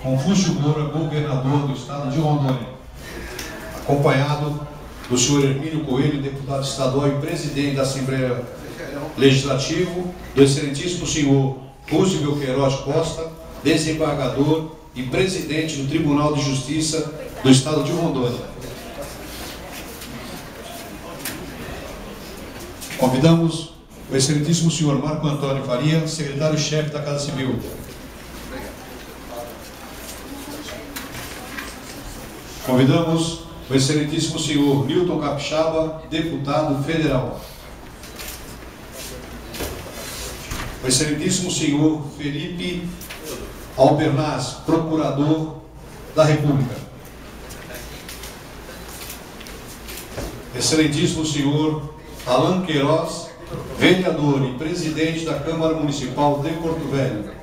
Confúcio Moura, governador do estado de Rondônia, acompanhado do senhor Hermínio Coelho, deputado estadual e presidente da Assembleia Legislativa, do excelentíssimo senhor Rússio Queiroz Costa, desembargador e presidente do Tribunal de Justiça do estado de Rondônia. Convidamos o excelentíssimo senhor Marco Antônio Faria, secretário-chefe da Casa Civil. Convidamos o excelentíssimo senhor Milton Capixaba, deputado federal. O excelentíssimo senhor Felipe Albernaz, procurador da República. Excelentíssimo senhor Alan Queiroz, vereador e presidente da Câmara Municipal de Porto Velho.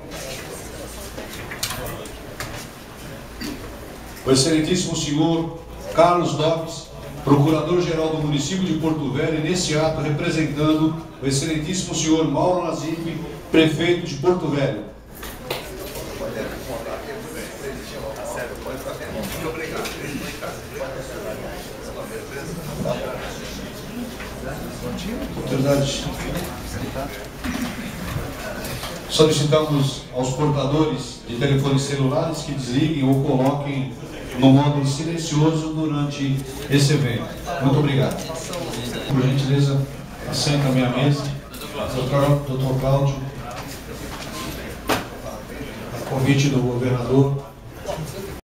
O excelentíssimo senhor Carlos Lopes, procurador-geral do município de Porto Velho, e nesse ato representando o excelentíssimo senhor Mauro Nazif, prefeito de Porto Velho. Autoridade. Solicitamos aos portadores de telefones celulares que desliguem ou coloquem no modo silencioso durante esse evento. Muito obrigado. Por gentileza, assenta a minha mesa. Doutor Cláudio, a convite do governador.